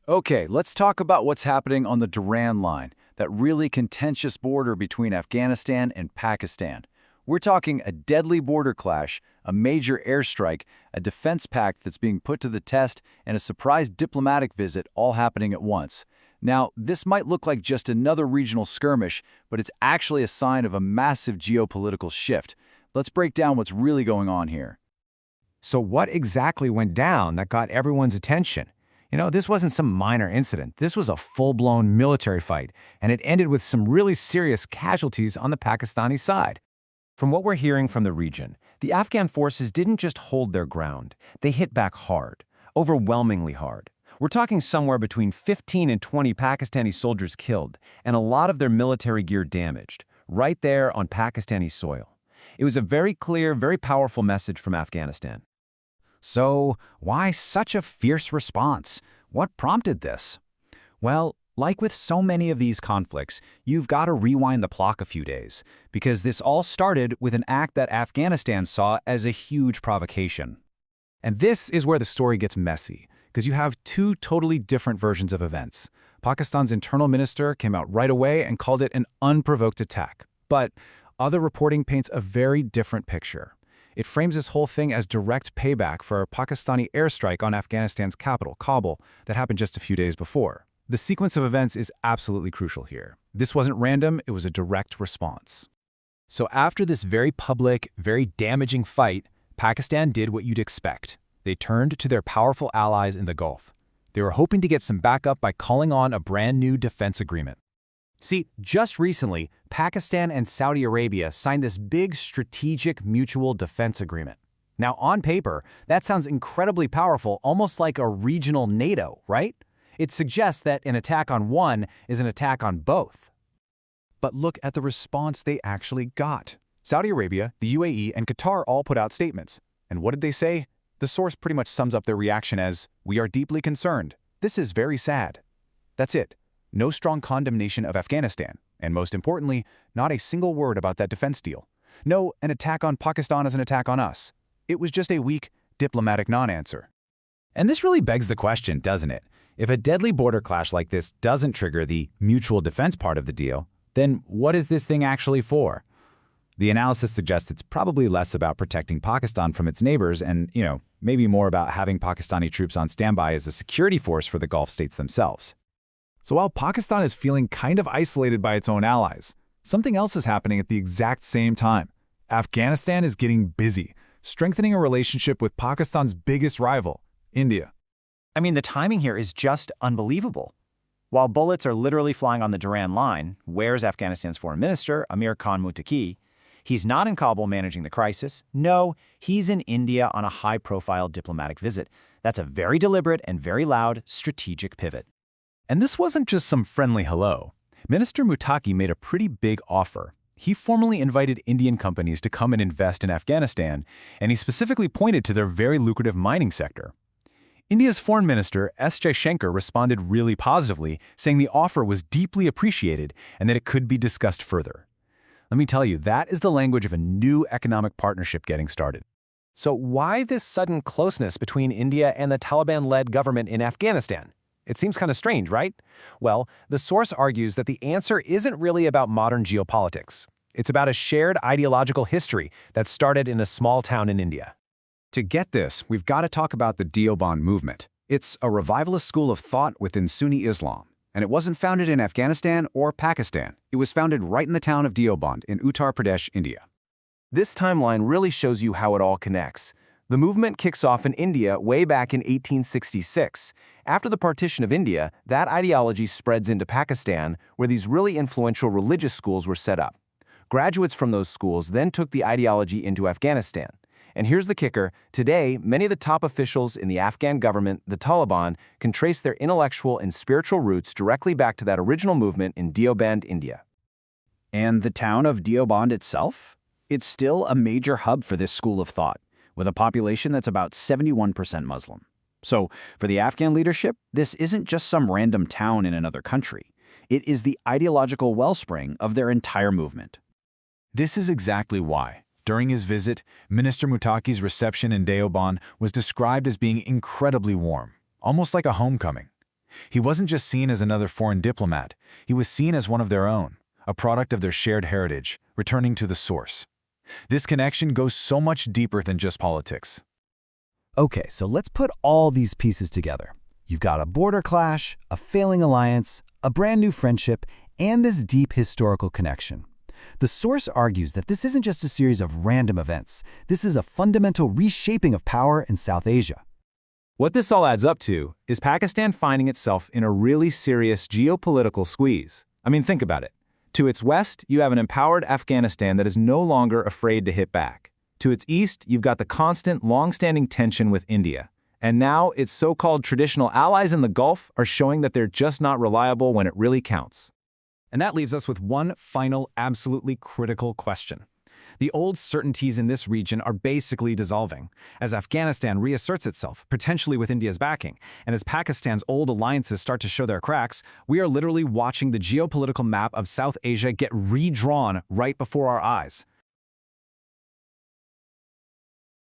Okay, let's talk about what's happening on the Durand line, that really contentious border between Afghanistan and Pakistan. We're talking a deadly border clash, a major airstrike, a defense pact that's being put to the test, and a surprise diplomatic visit all happening at once. Now, this might look like just another regional skirmish, but it's actually a sign of a massive geopolitical shift. Let's break down what's really going on here. So what exactly went down that got everyone's attention? This wasn't some minor incident. This was a full-blown military fight, and it ended with some really serious casualties on the Pakistani side. From what we're hearing from the region, the Afghan forces didn't just hold their ground. They hit back hard, overwhelmingly hard. We're talking somewhere between 15 and 20 Pakistani soldiers killed, and a lot of their military gear damaged, right there on Pakistani soil. It was a very clear, very powerful message from Afghanistan. So, why such a fierce response? What prompted this? Well, like with so many of these conflicts, you've got to rewind the clock a few days, because this all started with an act that Afghanistan saw as a huge provocation. And this is where the story gets messy, because you have two totally different versions of events. Pakistan's internal minister came out right away and called it an unprovoked attack. But other reporting paints a very different picture. It frames this whole thing as direct payback for a Pakistani airstrike on Afghanistan's capital, Kabul, that happened just a few days before. The sequence of events is absolutely crucial here. This wasn't random, it was a direct response. So after this very public, very damaging fight, Pakistan did what you'd expect. They turned to their powerful allies in the Gulf. They were hoping to get some backup by calling on a brand new defense agreement. See, just recently, Pakistan and Saudi Arabia signed this big strategic mutual defense agreement. Now, on paper, that sounds incredibly powerful, almost like a regional NATO, right? It suggests that an attack on one is an attack on both. But look at the response they actually got. Saudi Arabia, the UAE, and Qatar all put out statements. And what did they say? The source pretty much sums up their reaction as, "We are deeply concerned. This is very sad." That's it. No strong condemnation of Afghanistan, and most importantly, not a single word about that defense deal. No, an attack on Pakistan is an attack on us. It was just a weak, diplomatic non-answer. And this really begs the question, doesn't it? If a deadly border clash like this doesn't trigger the mutual defense part of the deal, then what is this thing actually for? The analysis suggests it's probably less about protecting Pakistan from its neighbors and, maybe more about having Pakistani troops on standby as a security force for the Gulf states themselves. So while Pakistan is feeling kind of isolated by its own allies, something else is happening at the exact same time. Afghanistan is getting busy, strengthening a relationship with Pakistan's biggest rival, India. I mean, the timing here is just unbelievable. While bullets are literally flying on the Durand line, where's Afghanistan's foreign minister, Amir Khan Muttaqi? He's not in Kabul managing the crisis. No, he's in India on a high-profile diplomatic visit. That's a very deliberate and very loud strategic pivot. And this wasn't just some friendly hello. Minister Muttaqi made a pretty big offer. He formally invited Indian companies to come and invest in Afghanistan, and he specifically pointed to their very lucrative mining sector. India's foreign minister, S. Jaishankar, responded really positively, saying the offer was deeply appreciated and that it could be discussed further. Let me tell you, that is the language of a new economic partnership getting started. So why this sudden closeness between India and the Taliban-led government in Afghanistan? It seems kind of strange, right? Well, the source argues that the answer isn't really about modern geopolitics. It's about a shared ideological history that started in a small town in India. To get this, we've got to talk about the Deoband movement. It's a revivalist school of thought within Sunni Islam, and it wasn't founded in Afghanistan or Pakistan. It was founded right in the town of Deoband in Uttar Pradesh, India. This timeline really shows you how it all connects. The movement kicks off in India way back in 1866. After the partition of India, that ideology spreads into Pakistan, where these really influential religious schools were set up. Graduates from those schools then took the ideology into Afghanistan. And here's the kicker. Today, many of the top officials in the Afghan government, the Taliban, can trace their intellectual and spiritual roots directly back to that original movement in Deoband, India. And the town of Deoband itself? It's still a major hub for this school of thought, with a population that's about 71% Muslim. So, for the Afghan leadership, this isn't just some random town in another country. It is the ideological wellspring of their entire movement. This is exactly why, during his visit, Minister Muttaqi's reception in Deoband was described as being incredibly warm, almost like a homecoming. He wasn't just seen as another foreign diplomat, he was seen as one of their own, a product of their shared heritage, returning to the source. This connection goes so much deeper than just politics. Okay, so let's put all these pieces together. You've got a border clash, a failing alliance, a brand new friendship, and this deep historical connection. The source argues that this isn't just a series of random events. This is a fundamental reshaping of power in South Asia. What this all adds up to is Pakistan finding itself in a really serious geopolitical squeeze. I mean, think about it. To its west, you have an empowered Afghanistan that is no longer afraid to hit back. To its east, you've got the constant, long-standing tension with India. And now, its so-called traditional allies in the Gulf are showing that they're just not reliable when it really counts. And that leaves us with one final, absolutely critical question. The old certainties in this region are basically dissolving, as Afghanistan reasserts itself, potentially with India's backing, and as Pakistan's old alliances start to show their cracks, we are literally watching the geopolitical map of South Asia get redrawn right before our eyes.